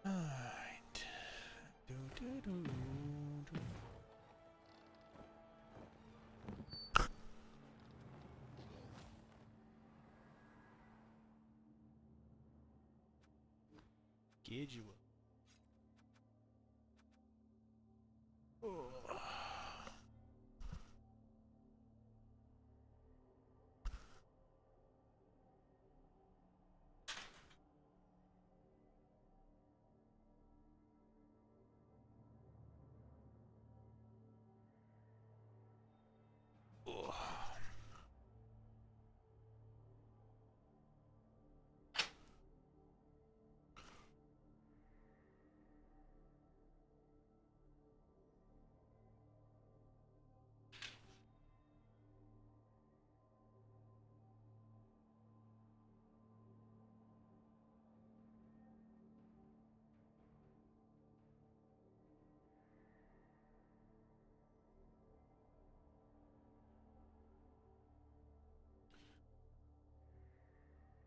Alright. Schedule.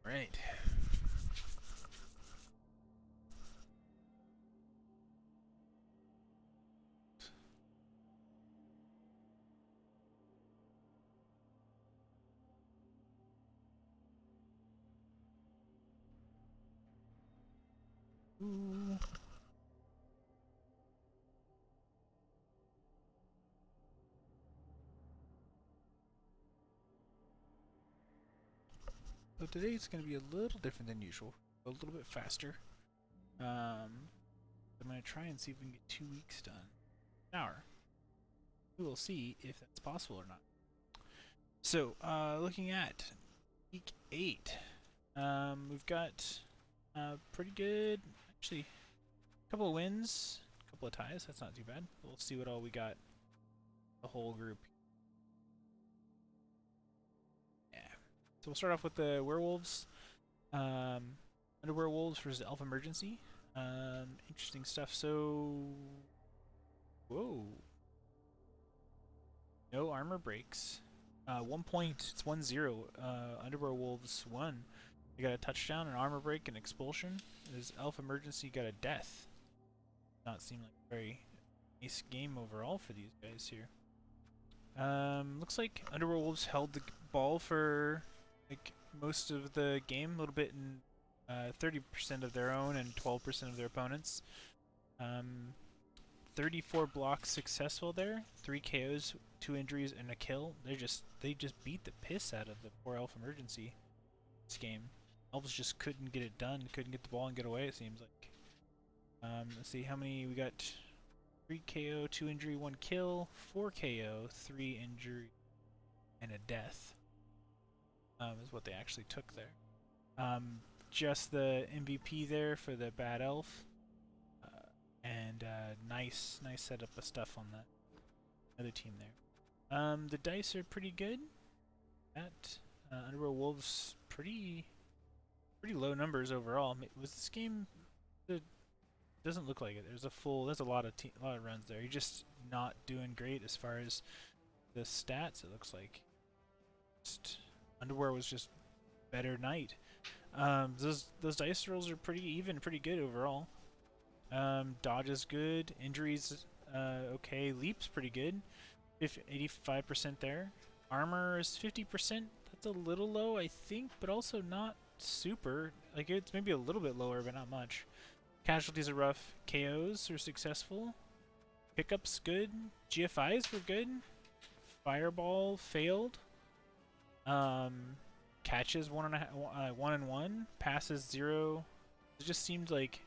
Right. Ooh. So today it's going to be a little different than usual, a little bit faster. I'm going to try and see if we can get 2 weeks done. An hour. We will see if that's possible or not. So, looking at week 8, we've got pretty good, actually, a couple of wins, a couple of ties. That's not too bad. We'll see what all we got. The whole group. Yeah. So we'll start off with the werewolves. Underwolves versus Elf Emergency. Interesting stuff. So, whoa. No armor breaks. 1 point. It's 1-0. Underwolves won. They got a touchdown, an armor break, an expulsion. This Elf Emergency got a death. Not seem like a very nice game overall for these guys here. Looks like Underwolves held the ball for like most of the game, a little bit in 30% of their own and 12% of their opponents. 34 blocks successful there, 3 KOs, 2 injuries, and a kill. They just beat the piss out of the poor Elf Emergency this game. Elves just couldn't get it done, couldn't get the ball and get away, it seems like. Let's see how many we got. 3 KO, 2 injury, 1 kill, 4 KO, 3 injury, and a death. Is what they actually took there. Just the MVP there for the bad elf. And nice setup of stuff on the other team there. The dice are pretty good. That Underworld Wolves pretty low numbers overall. Was this game? Doesn't look like it. There's a lot of runs there. You're just not doing great as far as the stats. It looks like. Underwear was just better night. Those dice rolls are pretty even, pretty good overall. Dodge is good. Injuries, okay. Leap's pretty good. 85% there. Armor is 50%. That's a little low, I think, but also not super. Like, it's maybe a little bit lower, but not much. Casualties are rough. KOs are successful. Pickups good. GFIs were good. Fireball failed. Catches 1 and 1. Passes 0. It just seemed like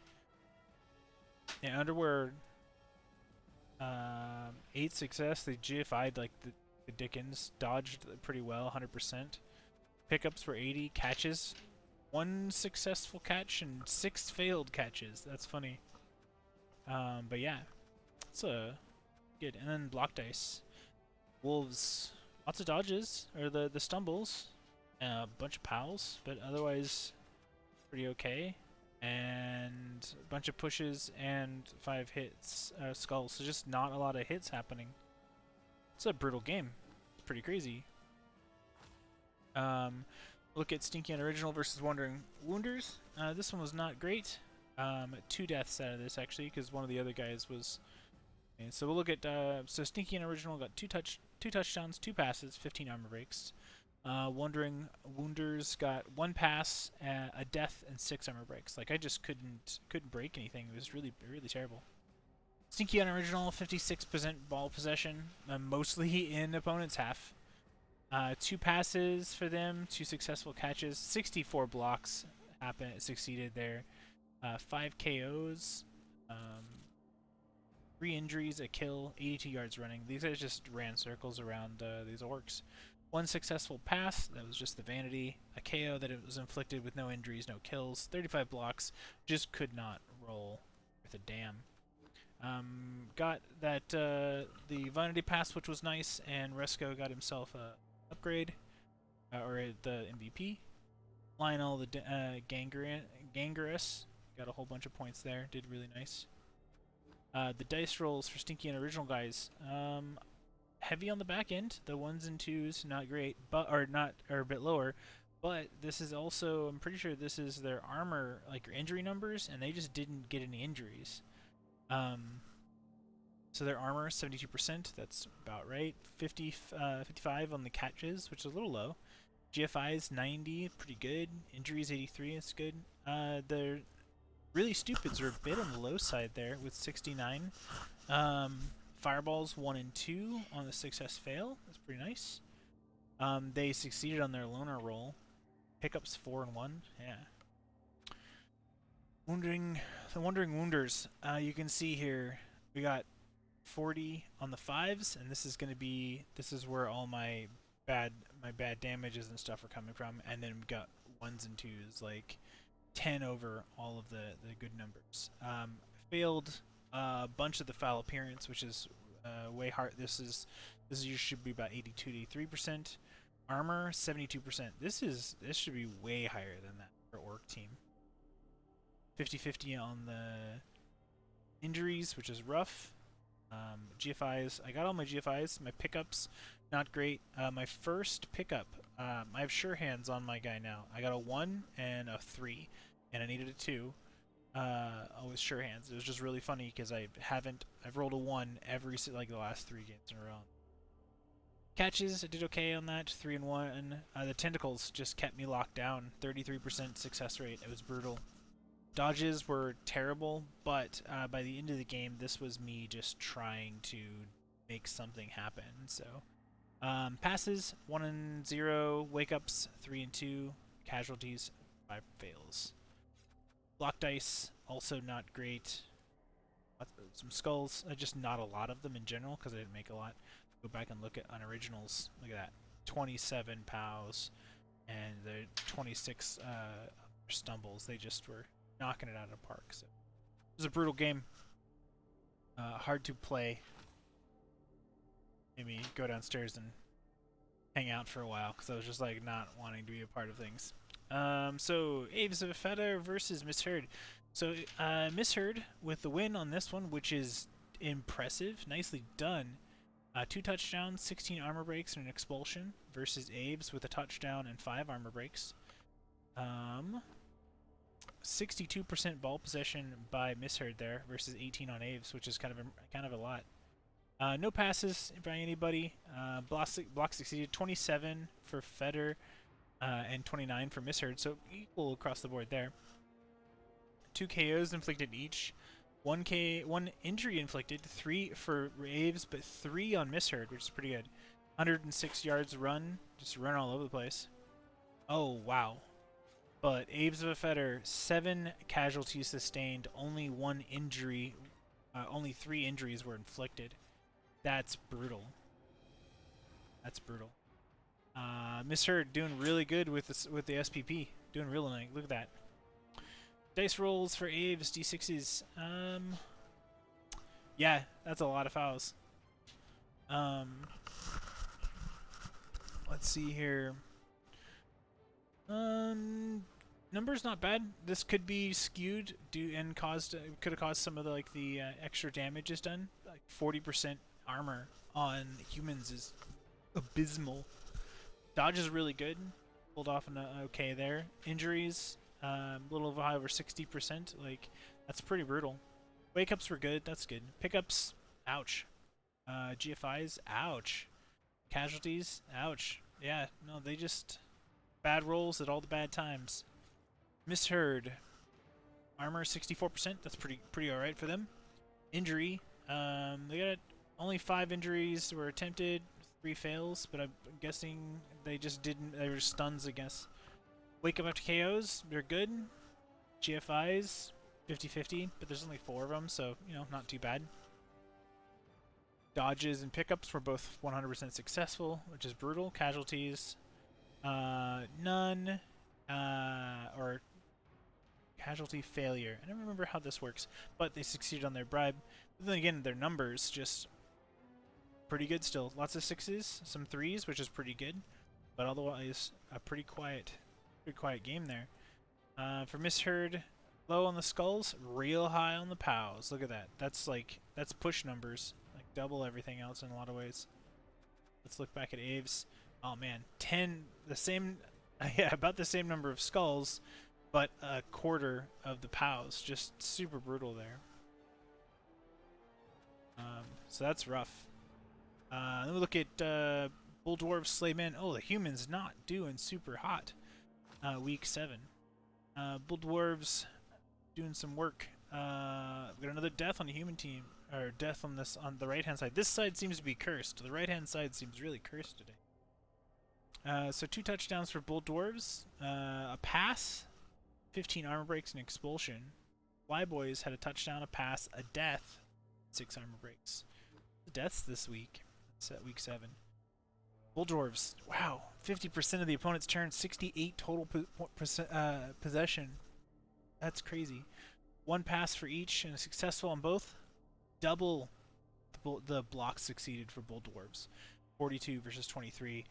Underwear 8 success. They GFI'd like the Dickens. Dodged pretty well, 100%. Pickups were 80. Catches 1 successful catch and 6 failed catches. That's funny. But yeah, it's good. And then block dice. Wolves, lots of dodges, or the stumbles, a bunch of pals, but otherwise pretty okay. And a bunch of pushes and 5 hits, skulls. So just not a lot of hits happening. It's a brutal game. It's pretty crazy. Look at Stinky and Original versus Wandering Wounders. This one was not great. 2 deaths out of this actually, because one of the other guys was. And so we'll look at so Stinky and Original got 2 touchdowns, 2 passes, 15 armor breaks. Wandering Wounders got 1 pass, a death, and 6 armor breaks. Like I just couldn't break anything. It was really terrible. Stinky and Original 56% ball possession, mostly in opponent's half. 2 passes for them, 2 successful catches, 64 blocks succeeded there, 5 KOs, 3 injuries, a kill, 82 yards running. These guys just ran circles around these orcs. 1 successful pass, that was just the vanity, a KO that it was inflicted with no injuries, no kills, 35 blocks, just could not roll with a damn. Got that the vanity pass, which was nice, and Resco got himself a upgrade, or the MVP. Lionel the Gangarus got a whole bunch of points there, did really nice. The dice rolls for Stinky and Original guys, heavy on the back end. The 1s and 2s not great, but or a bit lower. But this is also, I'm pretty sure this is their armor, like injury numbers, and they just didn't get any injuries. So their armor 72%, that's about right. 55 on the catches, which is a little low. GFI's 90, pretty good. Injuries 83, that's good. They're really stupids are a bit on the low side there with 69. Fireballs 1 and 2 on the success fail, that's pretty nice. They succeeded on their loner roll. Pickups 4 and 1, yeah. The Wandering Wounders, you can see here we got 40 on the 5s, and this is where all my bad damages and stuff are coming from, and then we got 1s and 2s, like 10 over all of the good numbers. Failed a bunch of the foul appearance, which is way hard. This should be about 82 to 83%. Armor 72%. This should be way higher than that for orc team. 50-50 on the injuries, which is rough. GFIs, I got all my GFIs. My pickups, not great. My first pickup, I have sure hands on my guy now. I got a 1 and a 3, and I needed a 2. Always sure hands. It was just really funny because I've rolled a 1 every the last 3 games in a row. Catches, I did okay on that, 3 and 1. The tentacles just kept me locked down. 33% success rate. It was brutal. Dodges were terrible, but by the end of the game, this was me just trying to make something happen. So, passes 1 and 0, wake ups 3 and 2, casualties 5 fails. Block dice also not great. Some skulls, just not a lot of them in general because I didn't make a lot. Go back and look at unoriginals. Look at that, 27 POWs and the 26 stumbles. They just were knocking it out of the park. So it was a brutal game. Hard to play. Maybe go downstairs and hang out for a while because I was just like not wanting to be a part of things. So Aves of Feta versus Misheard. So Misheard with the win on this one, which is impressive. Nicely done. 2 touchdowns, 16 armor breaks, and an expulsion versus Aves with a touchdown and 5 armor breaks. 62% ball possession by Misheard there versus 18 on Aves, which is kind of a lot. No passes by anybody. Block succeeded, 27 for Feder and 29 for Misheard, so equal across the board there. 2 KOs inflicted each. 1 injury inflicted, 3 for Aves, but 3 on Misheard, which is pretty good. 106 yards run, just run all over the place. Oh, wow. But Aves of a Feder, 7 casualties sustained, only 1 injury, only 3 injuries were inflicted. That's brutal. That's brutal. Misheard doing really good with the SPP. Doing real nice. Look at that. Dice rolls for Aves, D6s. Yeah, that's a lot of fouls. Let's see here. Numbers not bad. This could be skewed and could have caused some of the extra damage is done. Like 40% armor on humans is abysmal. Dodge is really good. Pulled off an okay there. Injuries, a little high over 60%. Like that's pretty brutal. Wake ups were good. That's good. Pickups, ouch. GFIs, ouch. Casualties, ouch. Yeah, no, they just bad rolls at all the bad times. Misheard, armor 64%. That's pretty all right for them. Injury, they got only 5 injuries were attempted, 3 fails, but I'm guessing they just didn't. They were stuns, I guess. Wake up after KOs, they're good. GFIs, 50-50, but there's only 4 of them, so you know, not too bad. Dodges and pickups were both 100% successful, which is brutal. Casualties, none, or casualty failure. I don't remember how this works, but they succeeded on their bribe. But then again, their numbers just pretty good still. Lots of 6s, some 3s, which is pretty good, but otherwise a pretty quiet game there. For Misheard, low on the skulls, real high on the POWs. Look at that. That's push numbers. Like double everything else in a lot of ways. Let's look back at Aves. Oh man, 10, the same, yeah, about the same number of skulls, but a quarter of the POWs. Just super brutal there. So that's rough. Then we look at Bull Dwarves, Slave Man. Oh, the humans not doing super hot. Week 7. Bull Dwarves doing some work. We got another death on the human team, or death on the right hand side. This side seems to be cursed. The right hand side seems really cursed today. So 2 touchdowns for Bull Dwarves, a pass, 15 armor breaks, and expulsion. Flyboys had a touchdown, a pass, a death, 6 armor breaks. The deaths this week. It's at week 7. Bull Dwarves, wow, 50% of the opponent's turn, 68 total possession. That's crazy. 1 pass for each and a successful on both. Double the blocks succeeded for Bull Dwarves. 42 versus 23.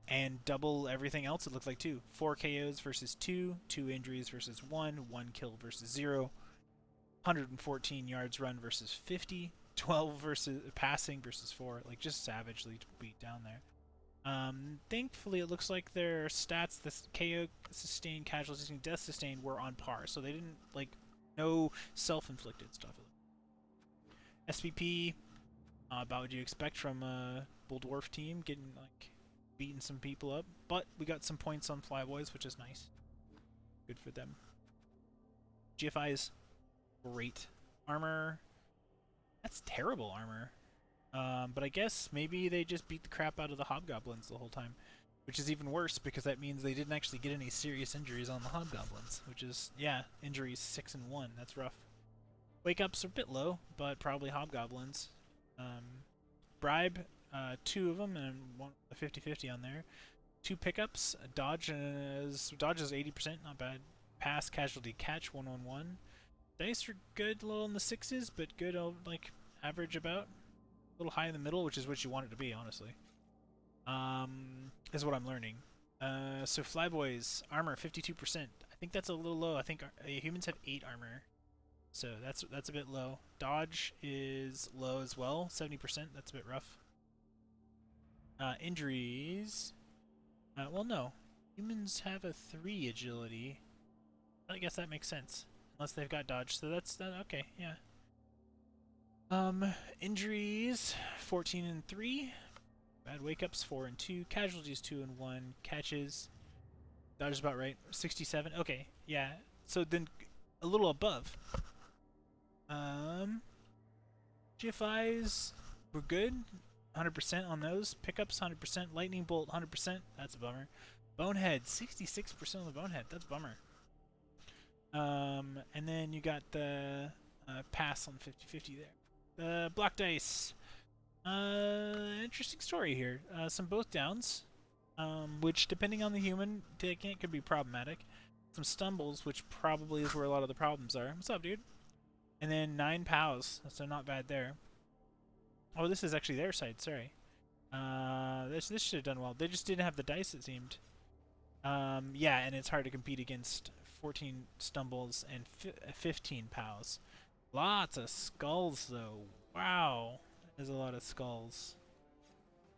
And double everything else it looked like too. 4 KOs versus 2, 2 injuries versus 1, 1 kill versus 0, 114 yards run versus 50, 12 versus passing versus 4. Like just savagely beat down there. Thankfully, it looks like their stats, the KO sustained, casualties, and death sustained, were on par. So they didn't, like, no self-inflicted stuff. SPP, about what you expect from a Bull Dwarf team, getting, like, beating some people up. But we got some points on Flyboys, which is nice. Good for them. GFI is great. Armor, that's terrible armor. But I guess maybe they just beat the crap out of the Hobgoblins the whole time, which is even worse because that means they didn't actually get any serious injuries on the Hobgoblins, which is, yeah, injuries 6 and 1. That's rough. Wake ups are a bit low, but probably Hobgoblins. Bribe, 2 of them, and a 50-50 on there. 2 pickups. Dodge is 80%, not bad. Pass, casualty, catch, 1-on-1. Dice are good, low on the 6s, but good, like average about. A little high in the middle, which is what you want it to be, honestly. Is what I'm learning. So Flyboys, armor 52%. I think that's a little low. I think humans have 8 armor, so that's a bit low. Dodge is low as well, 70%. That's a bit rough. Injuries. Well, no, humans have a 3 agility. I guess that makes sense, unless they've got dodge. So that's okay. Yeah. Injuries 14 and 3. Bad wake ups 4 and 2. Casualties 2 and 1. Catches. Dodge is about right. 67. Okay, yeah. So then a little above. GFIs were good. 100% on those. Pickups 100%. Lightning bolt 100%. That's a bummer. Bonehead 66% on the bonehead. That's a bummer. And then you got the pass on 50-50 there. Black dice. Interesting story here. Some both downs, which depending on the human taking it could be problematic. some stumbles, which probably is where a lot of the problems are. What's up, dude? And then 9 POWs, so not bad there. Oh, this is actually their side, sorry. This should have done well. They just didn't have the dice, it seemed. Yeah, and it's hard to compete against 14 stumbles and 15 POWs. Lots of skulls, though. Wow. There's a lot of skulls.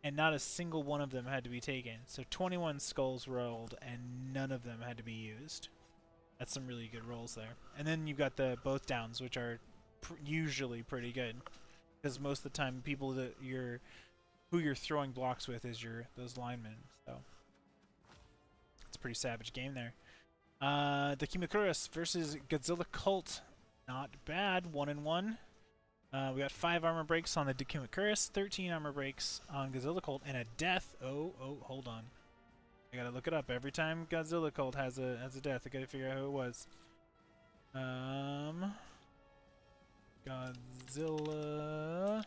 And not a single one of them had to be taken. So 21 skulls rolled, and none of them had to be used. That's some really good rolls there. And then you've got the both downs, which are usually pretty good. Because most of the time, people that who you're throwing blocks with is those linemen. So it's a pretty savage game there. The Kimokuros versus Godzilla Cult. Not bad. 1-1. We got 5 armor breaks on the Kimokuros, 13 armor breaks on Godzilla Cult, and a death. Oh, hold on. I gotta look it up. Every time Godzilla Cult has a death, I gotta figure out who it was. Godzilla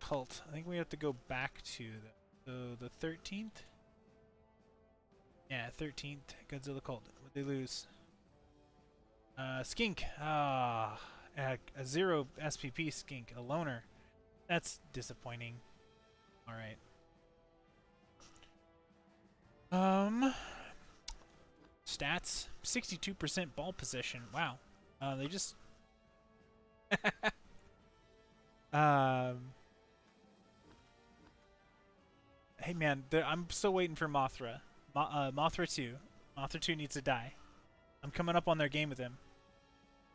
Cult. I think we have to go back to the 13th. Yeah, 13th Godzilla Cult. What'd they lose? Skink. A 0 SPP skink, a loner. That's disappointing. Alright. Stats. 62% ball possession. Wow. They just... Hey man, I'm still waiting for Mothra. Mothra 2. Mothra 2 needs to die. I'm coming up on their game with him.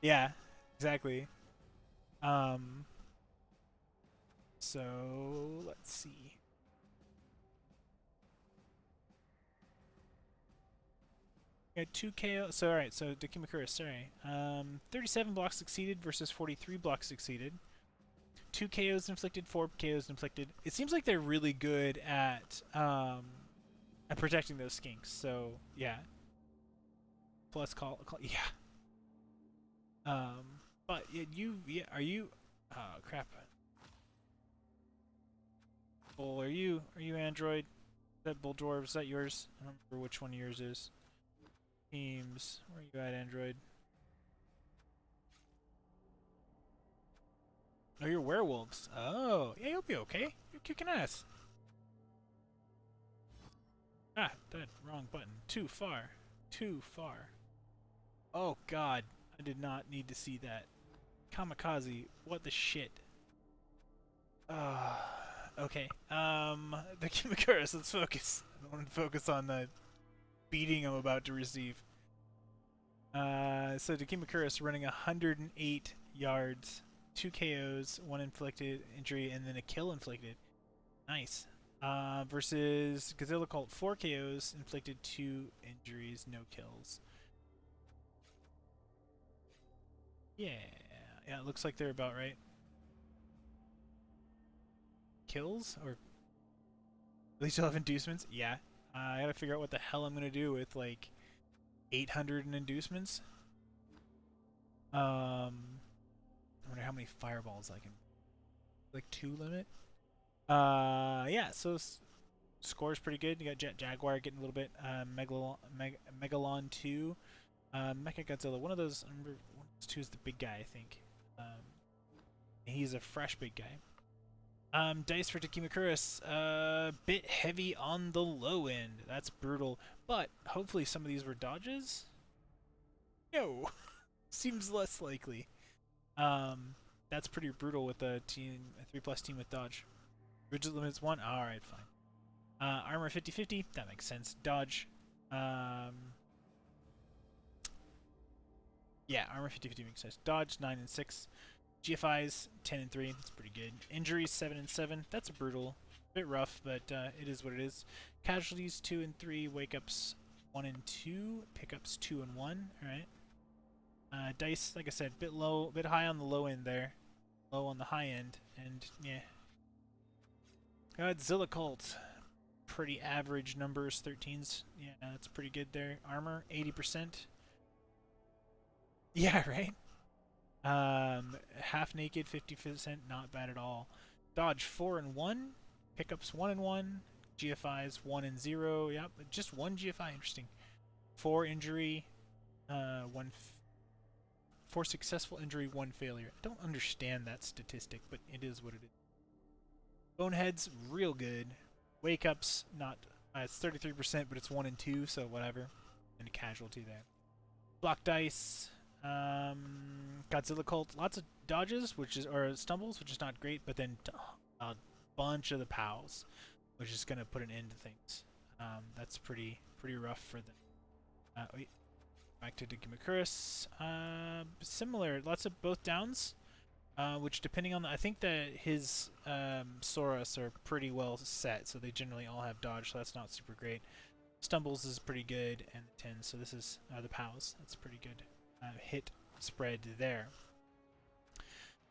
Yeah, exactly. So let's see. We got 2 KO. So alright, so Dogmakuris, sorry. 37 blocks succeeded versus 43 blocks succeeded. 2 KOs inflicted, 4 KOs inflicted. It seems like they're really good at protecting those skinks. So yeah. Plus call yeah. But are you? Oh crap. Bull, are you Android? Is that Bull Dwarves? Is that yours? I don't remember which one yours is. Teams, where you at, Android? Oh, you're werewolves. Oh, yeah, you'll be okay. You're kicking ass. Ah, that wrong button. Too far. Too far. Oh god, I did not need to see that. Kamikaze, what the shit? Okay. The Kimokuros, let's focus. I want to focus on the beating I'm about to receive. So the Kimokuros running 108 yards, 2 KOs, 1 inflicted injury, and then a kill inflicted. Nice. Versus Godzilla Cult, 4 KOs, inflicted 2 injuries, no kills. Yeah, it looks like they're about right. Kills? Or at least you'll have inducements? Yeah. I gotta figure out what the hell I'm gonna do with like 800 in inducements. I wonder how many fireballs I can. Like 2 limit? Yeah, so score's pretty good. You got Jet Jaguar getting a little bit. Megalon 2. Mecha Godzilla. One of those, I remember, one of those 2 is the big guy, I think. He's a fresh big guy. Dice for Kimokuros, bit heavy on the low end. That's brutal. But hopefully some of these were dodges. No, seems less likely. That's pretty brutal with a 3+ team with dodge. Rigid limits 1. All right, fine. Armor 50/50. That makes sense. Dodge. Yeah, armor 50/50 makes sense. Dodge 9 and 6. GFIs 10 and 3. That's pretty good. Injuries 7 and 7. That's brutal. A bit rough, but it is what it is. Casualties 2 and 3. Wake ups 1 and 2. Pickups 2 and 1. All right. Dice, like I said, bit low, bit high on the low end there. Low on the high end, and yeah. Godzilla Cult. Pretty average numbers. 13s. Yeah, that's pretty good there. Armor 80%. Yeah, right. Half naked, 50%, not bad at all. Dodge 4 and 1, pickups 1 and 1, GFIs 1 and 0. Yep, just 1 GFI. Interesting. 4 injury, For successful injury, 1 failure. I don't understand that statistic, but it is what it is. Bonehead's real good. Wake ups, not. It's 33%, but it's 1 and 2, so whatever. And a casualty there. Block dice. Godzilla cult. Lots of dodges, or stumbles, which is not great, but then a bunch of the pals, which is gonna put an end to things. That's pretty rough for them. Wait. Back to Kimokuros. Similar. Lots of both downs. Which, depending on I think that his Soros are pretty well set, so they generally all have dodge, so that's not super great. Stumbles is pretty good, and the 10, so this is the POWs. That's pretty good hit spread there.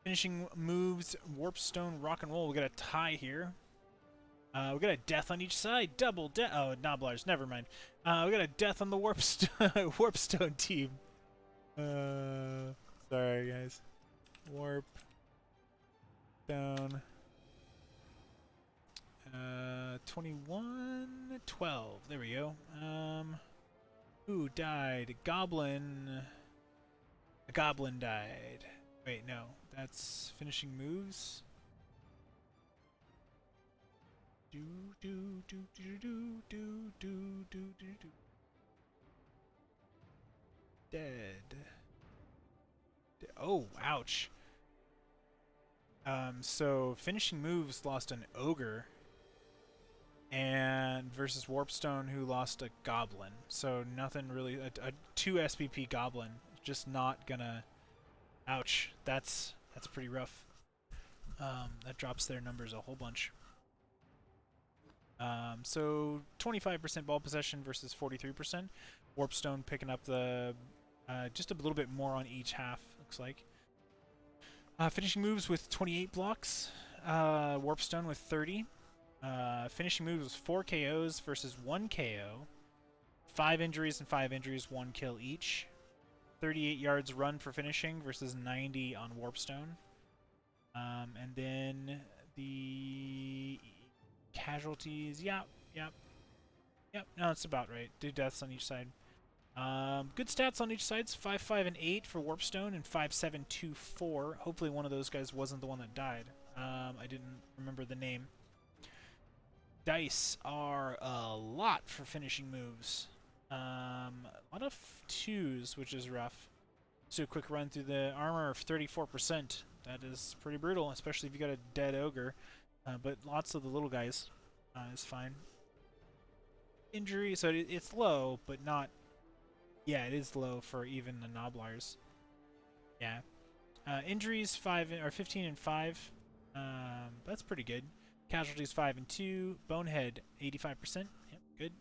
Finishing moves, Warpstone, Rock and Roll. We got a tie here. We got a death on each side. Double death. Oh, Nobblers. Never mind. We got a death on the Warpstone team. Sorry, guys. Warp down 21 12. There we go. Who died? A goblin died. Wait, no. That's finishing moves. Dead. Oh, ouch. So finishing moves lost an ogre, and versus Warpstone, who lost a goblin. So nothing really. A 2 SPP goblin, just not gonna. Ouch. That's pretty rough. That drops their numbers a whole bunch. So 25% ball possession versus 43%. Warpstone picking up the just a little bit more on each half. Looks like. Finishing moves with 28 blocks. Warpstone with 30. Finishing moves was 4 KOs versus 1 KO. 5 injuries and 5 injuries, 1 kill each. 38 yards run for finishing versus 90 on Warpstone. And then the casualties. Yep. No, that's about right. 2 deaths on each side. Good stats on each side. 5-5 and 8 for Warpstone and 5-7 2-4. Hopefully one of those guys wasn't the one that died. I didn't remember the name. Dice are a lot for finishing moves. A lot of 2s, which is rough. So a quick run through the armor of 34%. That is pretty brutal, especially if you got a dead ogre. But lots of the little guys is fine. Injury, so it's low, but not. Yeah, it is low for even the Nobblers. Yeah. Injuries 15 and 5. That's pretty good. Casualties 5 and 2. Bonehead 85%. Yep, good.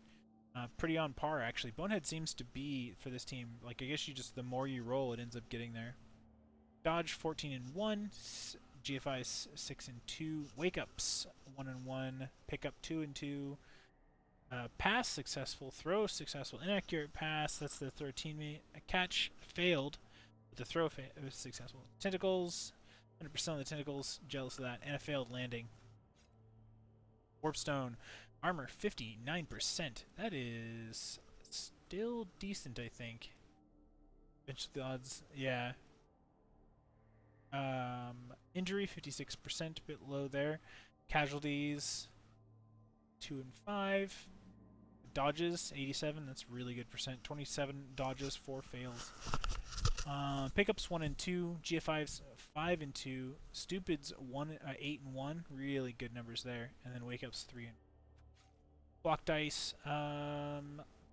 Pretty on par actually. Bonehead seems to be for this team. Like I guess the more you roll, it ends up getting there. Dodge 14 and 1. GFI 6 and 2. Wake ups 1 and 1. Pickup 2 and 2. Pass successful, throw successful, inaccurate pass. That's the throw teammate. A catch failed, but the throw was successful. Tentacles, 100% of the tentacles. Jealous of that, and a failed landing. Warpstone, armor 59%. That is still decent, I think. Bench the odds, yeah. Injury 56%, bit low there. Casualties 2 and 5. Dodges 87, that's really good percent. 27 dodges, 4 fails. Pickups 1 and 2. GFIs 5 and 2. Stupids 8 and 1. Really good numbers there. And then wake ups 3 and. Block dice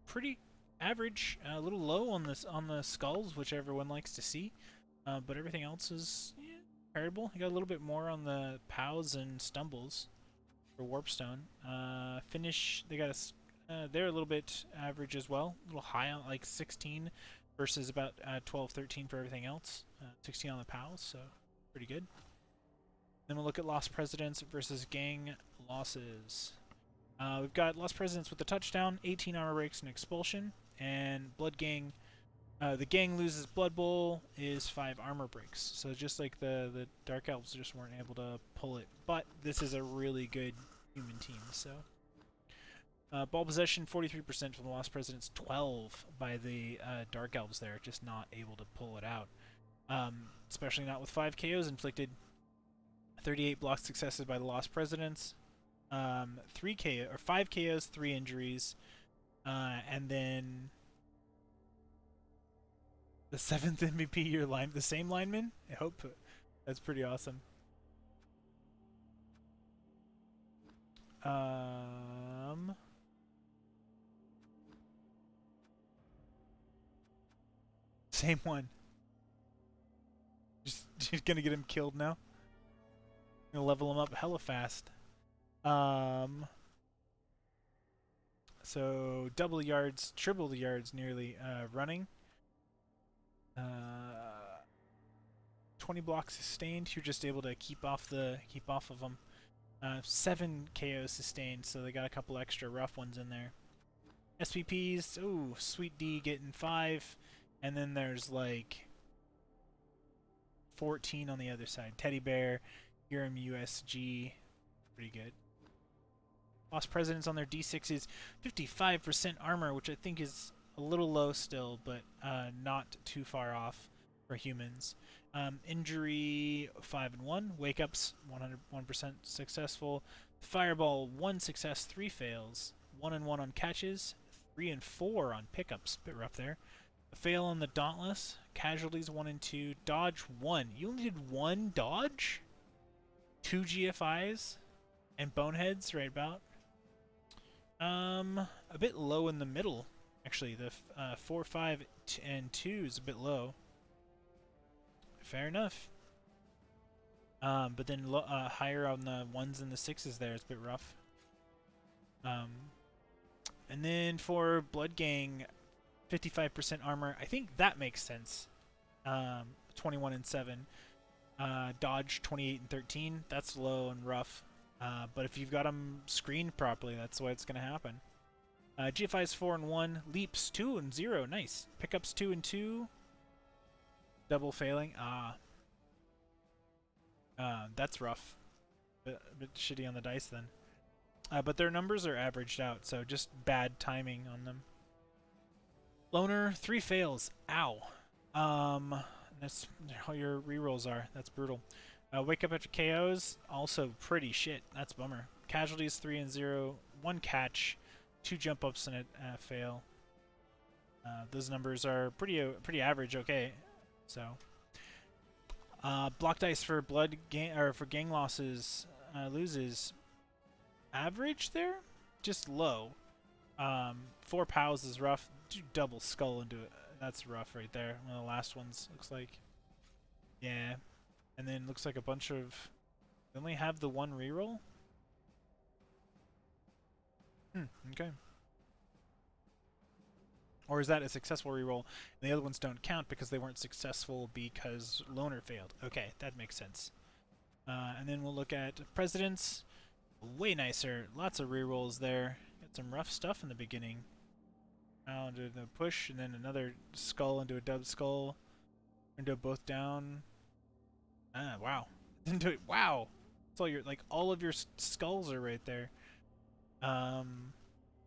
pretty average. A little low on the skulls, which everyone likes to see. But everything else is comparable. You got a little bit more on the POWs and stumbles for Warpstone. Finish, they got they're a little bit average as well. A little high on like 16 versus about 12, 13 for everything else. 16 on the POWs, so pretty good. Then we'll look at Lost Presidents versus Gang losses. We've got Lost Presidents with the touchdown, 18 armor breaks and expulsion, and Blood Gang. The Gang loses Blood Bowl is 5 armor breaks. So just like the Dark Elves just weren't able to pull it. But this is a really good human team, so. Ball possession 43% from the Lost Presidents, 12 by the Dark Elves there, just not able to pull it out. Especially not with 5 KOs inflicted. 38 block successes by the Lost Presidents. 5 KOs, 3 injuries. And then the 7th MVP year line, the same lineman? I hope. That's pretty awesome. Same one. Just gonna get him killed now. Gonna level him up hella fast. So double the yards, triple the yards nearly running. 20 blocks sustained. You're just able to keep off of them. 7 KOs sustained, so they got a couple extra rough ones in there. SPPs, ooh, Sweet D getting 5, and then there's like 14 on the other side. Teddy Bear, Urim USG, pretty good. Lost Presidents on their D6s, 55% armor, which I think is a little low still, but not too far off for humans. Injury 5 and 1. Wake ups 101% successful. Fireball 1 success, 3 fails. 1 and 1 on catches. 3 and 4 on pickups. Bit rough there. A fail on the Dauntless. Casualties 1 and 2. Dodge 1. You only did 1 dodge? 2 GFIs and boneheads right about. A bit low in the middle. Actually, the 4, 5, and 2 is a bit low. Fair enough. But then higher on the 1s and the 6s there, it's a bit rough. And then for Blood Gang, 55% armor. I think that makes sense. 21 and 7. Dodge 28 and 13. That's low and rough. But if you've got them screened properly, that's the way it's going to happen. GFI's 4 and 1. Leaps 2 and 0. Nice. Pickups 2 and 2. Double failing. That's rough. A bit shitty on the dice then. But their numbers are averaged out, so just bad timing on them. Loner, 3 fails. Ow. That's how your rerolls are. That's brutal. Wake up after KOs, also pretty shit. That's bummer. Casualties 3 and 0. 1 catch, 2 jump ups and a fail. Those numbers are pretty average. Okay. So, block dice for for gang losses loses average there, just low. 4 POWs is rough. Do double skull into it. That's rough right there. One of the last ones looks like. Yeah, and then looks like a bunch of. They only have the 1 reroll. Okay. Or is that a successful reroll? And the other ones don't count because they weren't successful because Loner failed. Okay, that makes sense. And then we'll look at Presidents. Way nicer. Lots of rerolls there. Got some rough stuff in the beginning. Now into the push, and then another skull into a dub skull. Into both down. Wow. Into it. Wow. That's all all of your skulls are right there.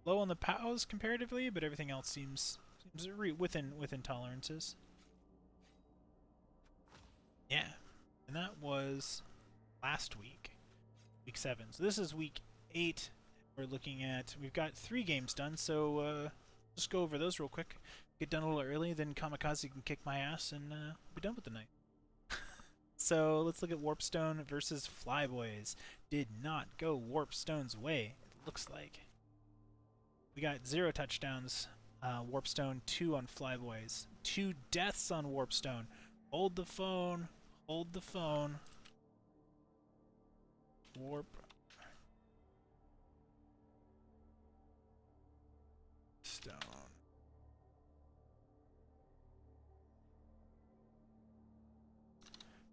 Low on the POWs comparatively, but everything else seems within tolerances. Yeah, and that was last week, week 7. So this is week 8. We've got 3 games done, so just go over those real quick. Get done a little early, then Kamikaze can kick my ass and be done with the night. So let's look at Warpstone versus Flyboys. Did not go Warpstone's way, it looks like. We got 0 touchdowns, Warpstone, 2 on Flyboys. 2 deaths on Warpstone. Hold the phone. Hold the phone. Warpstone.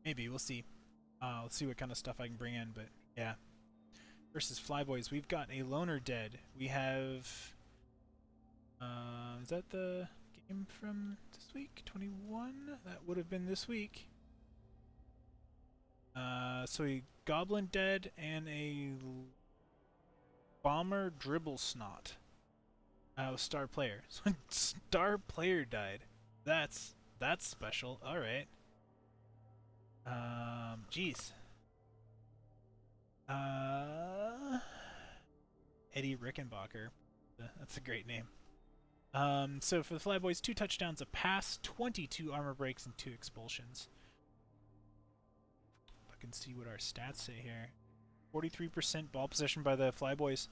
Maybe, we'll see. Let's see what kind of stuff I can bring in, but yeah. Versus Flyboys, we've got a Loner dead. We have... is that the game from this week? 21? That would have been this week. So a Goblin dead and a Bomber Dribble Snot. Star player. Star player died. That's special. All right. Jeez. Eddie Rickenbacker. That's a great name. So for the Flyboys, 2 touchdowns, a pass, 22 armor breaks, and 2 expulsions. I can see what our stats say here. 43% ball possession by the Flyboys,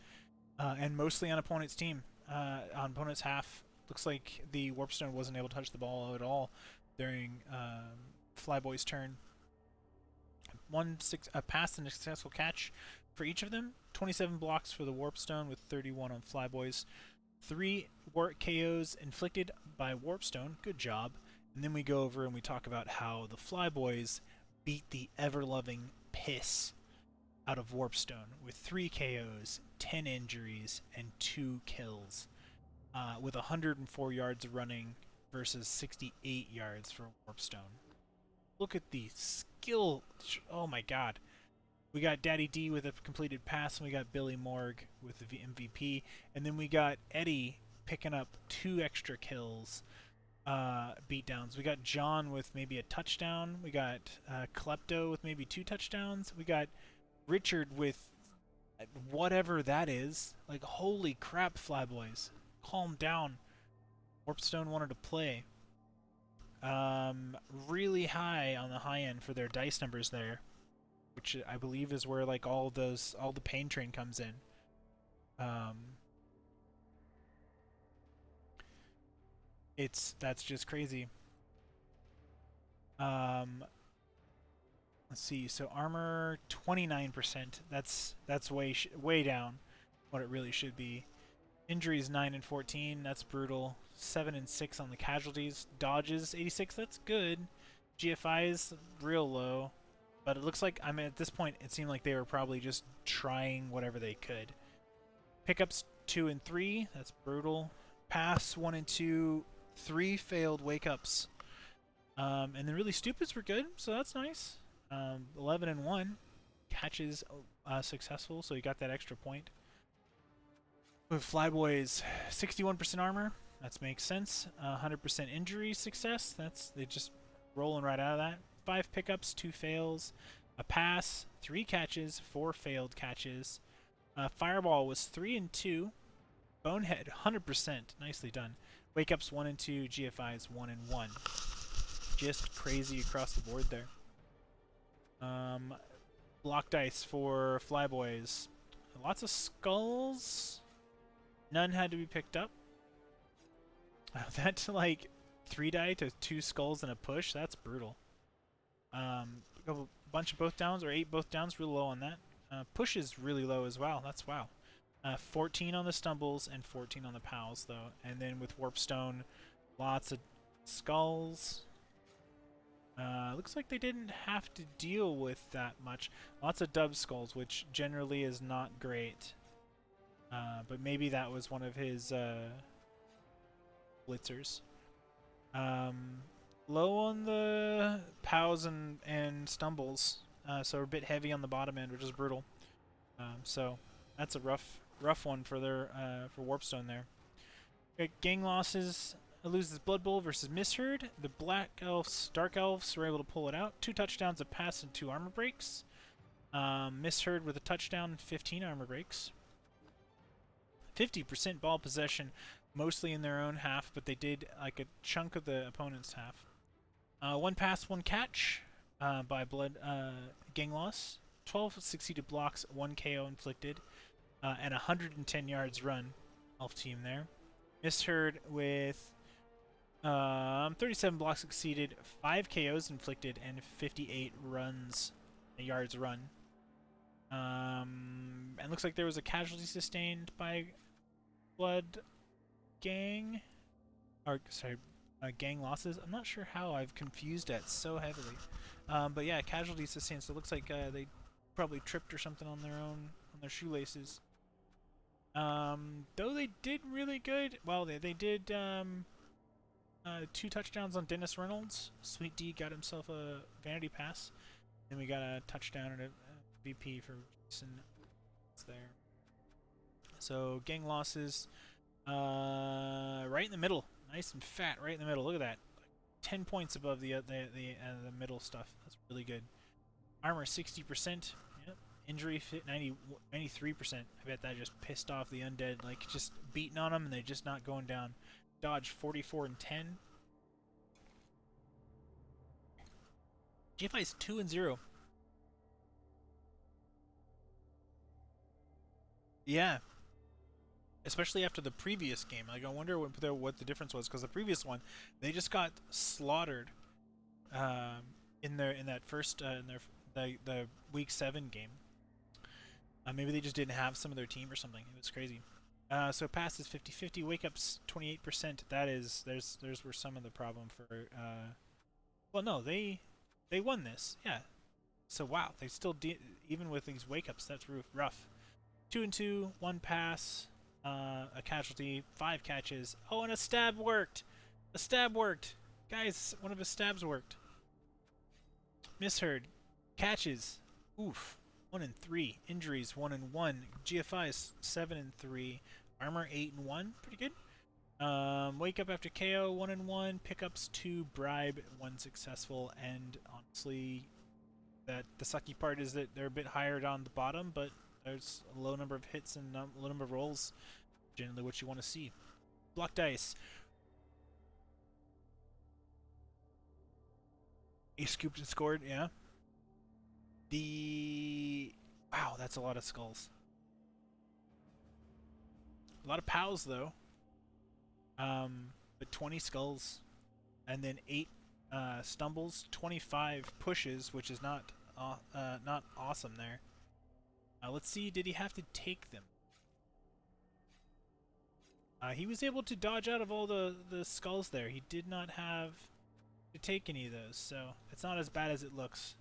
and mostly on opponent's team. On opponent's half, looks like the Warpstone wasn't able to touch the ball at all during Flyboys' turn. A pass and a successful catch for each of them. 27 blocks for the Warpstone with 31 on Flyboys. 3 KOs inflicted by Warpstone. Good job. And then we go over and we talk about how the Flyboys beat the ever-loving piss out of Warpstone with 3 KOs, 10 injuries, and 2 kills, with 104 yards running versus 68 yards for Warpstone. Look at the skill. Oh my god. We got Daddy D with a completed pass, and we got Billy Morg with the MVP, and then we got Eddie picking up 2 extra kills, beatdowns. We got John with maybe a touchdown. We got Klepto with maybe 2 touchdowns. We got Richard with whatever that is. Like, holy crap, Flyboys. Calm down. Warpstone wanted to play. Really high on the high end for their dice numbers there, which I believe is where like all the pain train comes in. That's just crazy. Let's see. So armor 29%. That's way down what it really should be. Injuries 9 and 14. That's brutal. 7 and 6 on the casualties. Dodges 86. That's good. GFI is real low. But it looks like, I mean, at this point, it seemed like they were probably just trying whatever they could. Pickups 2 and 3. That's brutal. Pass 1 and 2. 3 failed wake-ups. And the really stupids were good, so that's nice. 11 and 1. Catches successful, so you got that extra point. With Flyboys, 61% armor. That makes sense. 100% injury success. They just rolling right out of that. 5 pickups, 2 fails, a pass, 3 catches, 4 failed catches. Fireball was 3 and 2. Bonehead, 100%, nicely done. Wake ups 1 and 2. GFIs 1 and 1. Just crazy across the board there. Block dice for Flyboys. Lots of skulls. None had to be picked up. That like 3 die to 2 skulls and a push. That's brutal. A bunch of both downs, or 8 both downs, real low on that. Push is really low as well. That's wow. 14 on the stumbles and 14 on the pals though. And then with Warpstone, lots of skulls. Looks like they didn't have to deal with that much. Lots of dub skulls, which generally is not great. But maybe that was one of his blitzers. Low on the POWs and stumbles, so a bit heavy on the bottom end, which is brutal. So that's a rough one for their for Warpstone there. Gang losses. Loses Blood Bowl versus Misheard. The Black Elves, Dark Elves were able to pull it out. 2 touchdowns, a pass, and 2 armor breaks. Misheard with a touchdown and 15 armor breaks. 50% ball possession, mostly in their own half, but they did like a chunk of the opponent's half. 1 pass, 1 catch by Gang loss. 12 succeeded blocks, 1 KO inflicted, and 110 yards run. Elf team there. Misheard with 37 blocks succeeded, 5 KOs inflicted, and 58 yards run. And looks like there was a casualty sustained by Blood Gang. Or, sorry, Gang losses. I'm not sure how I've confused that so heavily. But yeah, casualty sustained, so it looks like they probably tripped or something on their shoelaces. Though they did really good. Well, they did 2 touchdowns on Dennis Reynolds. Sweet D got himself a vanity pass. Then we got a touchdown and a VP for Jason there. So gang losses Right in the middle, nice and fat, right in the middle. Look at that, 10 points above the middle stuff. That's really good. Armor 60%. Yep. Injury fit 93%. I bet that just pissed off the undead, like just beating on them and they're just not going down. Dodge 44 and 10. GFI's 2 and 0. Yeah, especially after the previous game. Like I wonder what the difference was, because the previous one they just got slaughtered in that first in the week 7 game. Maybe they just didn't have some of their team or something. It was crazy. So passes 50-50, wake ups 28%. That is there's were some of the problem for. Well, no, they won this. Yeah. So wow, they still even with these wake ups. That's rough. 2 and 2, 1 pass, a casualty, 5 catches. Oh, and a stab worked. A stab worked, guys. One of his stabs worked. Misheard, catches. Oof. 1 and 3. Injuries 1 and 1. GFI is 7 and 3. Armor 8 and 1. Pretty good. Wake up after KO 1 and 1. Pickups 2. Bribe 1 successful. And honestly, that the sucky part is that they're a bit higher on the bottom, but there's a low number of hits and a low number of rolls. Generally, what you want to see. Block dice. He scooped and scored. Yeah. Wow, that's a lot of skulls. A lot of POWs though. But 20 skulls, and then 8 stumbles, 25 pushes, which is not awesome there. Let's see, did he have to take them? He was able to dodge out of all the skulls there. He did not have to take any of those, so it's not as bad as it looks.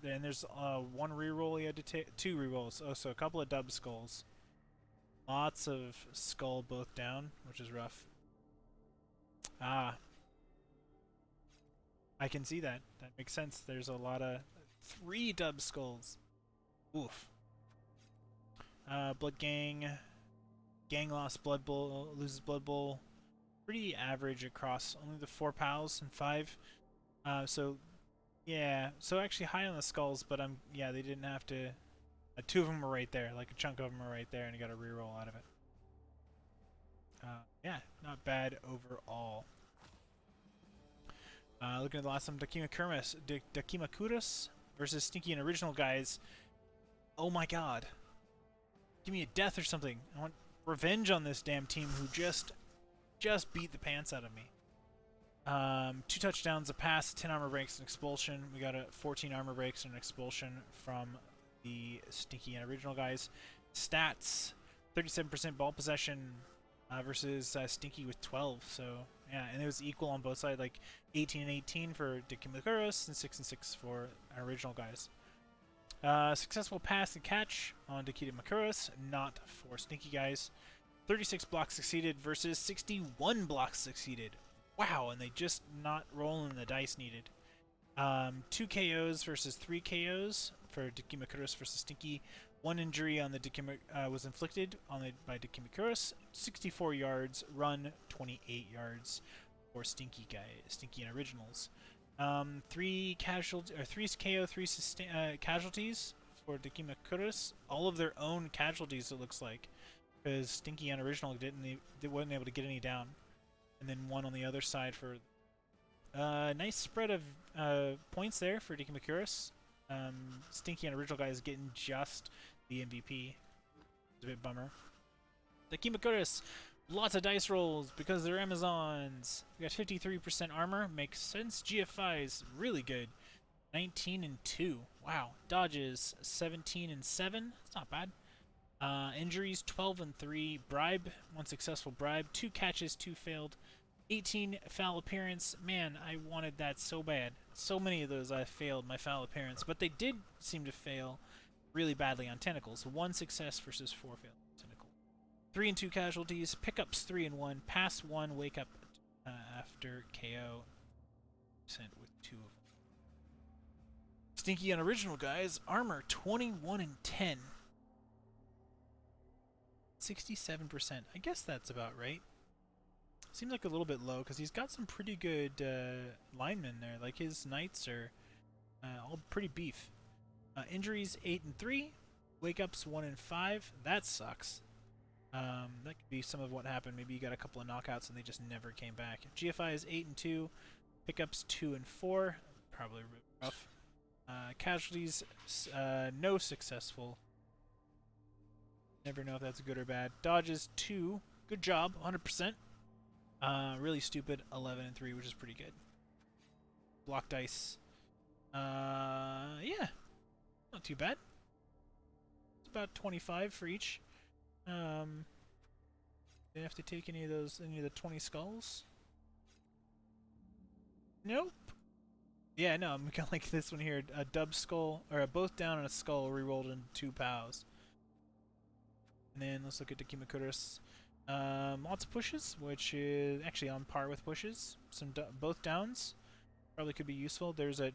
And there's 1 reroll he had to take, 2 rerolls. Oh, so a couple of dub skulls. Lots of skull both down, which is rough. I can see that. That makes sense. There's a lot of 3 dub skulls. Oof. Blood Gang. Gang lost Blood Bowl, loses Blood Bowl. Pretty average across only the 4 pals and 5. So yeah, so actually high on the skulls, but yeah, they didn't have to. 2 of them were right there, like a chunk of them were right there, and you got a reroll out of it. Yeah, not bad overall. Looking at the last one, Dogmakuris versus Stinky and Original guys. Oh my god. Give me a death or something. I want revenge on this damn team who just beat the pants out of me. 2 touchdowns, a pass, 10 armor breaks, and expulsion. We got a 14 armor breaks and an expulsion from the Stinky and Original guys. Stats, 37% ball possession versus Stinky with 12. So yeah, and it was equal on both sides, like 18 and 18 for Kimokuros and 6 and 6 for our Original guys. Successful pass and catch on Kimokuros, not for Stinky guys. 36 blocks succeeded versus 61 blocks succeeded. Wow, and they just not rolling the dice needed. 2 KOs versus 3 KOs for Kimokuros versus Stinky. 1 injury on the was inflicted by Kimokuros. 64 yards, run 28 yards for Stinky and Originals. 3 KO, 3 casualties for Kimokuros. All of their own casualties, it looks like, because Stinky and Original wasn't able to get any down. And then 1 on the other side for nice spread of points there for Kimokuros. Stinky and Original guys getting just the MVP. It's a bit bummer. Kimokuros, lots of dice rolls because they're Amazons. We got 53% armor, makes sense. GFI is really good. 19 and 2. Wow. Dodges 17 and 7. That's not bad. Injuries 12 and 3. Bribe, 1 successful bribe. 2 catches, 2 failed. 18 foul appearance. Man, I wanted that so bad. So many of those I failed my foul appearance, but they did seem to fail really badly on tentacles. 1 success versus 4 failed tentacles. 3 and 2 casualties. Pickups 3 and 1. Pass 1. Wake up after KO. Sent with 2 of them. Stinky and Original guys. Armor 21 and 10. 67%. I guess that's about right. Seems like a little bit low because he's got some pretty good linemen there. Like his knights are all pretty beef. Injuries 8 and 3. Wake ups 1 and 5. That sucks. That could be some of what happened. Maybe you got a couple of knockouts and they just never came back. GFI is 8 and 2. Pickups 2 and 4. Probably rough. Casualties, no successful. Never know if that's good or bad. Dodges 2. Good job, 100%. Really stupid, 11 and 3, which is pretty good. Block dice. Yeah, not too bad. It's about 25 for each. Did I have to take any of the 20 skulls? Nope. Yeah, no, I'm kind of like this one here. A dub skull, or a both down and a skull re-rolled into 2 POWs. And then let's look at the Kimokuros. Lots of pushes, which is actually on par with pushes. Some both downs probably could be useful. There's a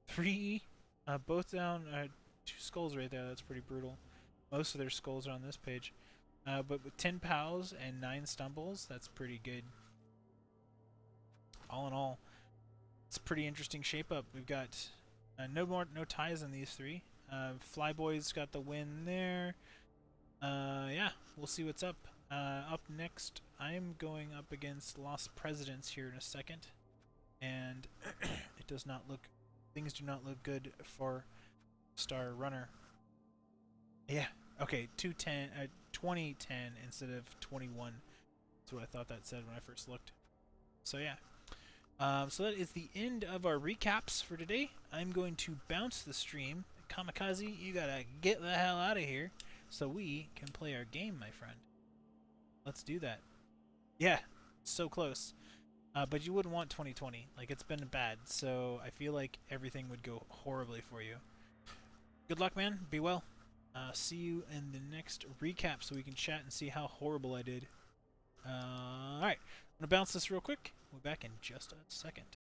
3 both down, 2 skulls right there. That's pretty brutal. Most of their skulls are on this page. But with 10 POWs and 9 stumbles, that's pretty good. All in all, it's a pretty interesting shape up. We've got no ties in these 3. Flyboys got the win there. Yeah, we'll see what's up. Up next, I'm going up against Lost Presidents here in a second, and it does not look. Things do not look good for Star Runner. Yeah. Okay. 2010 instead of 21. That's what I thought that said when I first looked. So yeah. So that is the end of our recaps for today. I'm going to bounce the stream. Kamikaze, you gotta get the hell out of here so we can play our game, my friend. Let's do that. Yeah, so close. But you wouldn't want 2020. Like, it's been bad, so I feel like everything would go horribly for you. Good luck, man. Be well. See you in the next recap so we can chat and see how horrible I did. Alright, I'm going to bounce this real quick. We'll be back in just a second.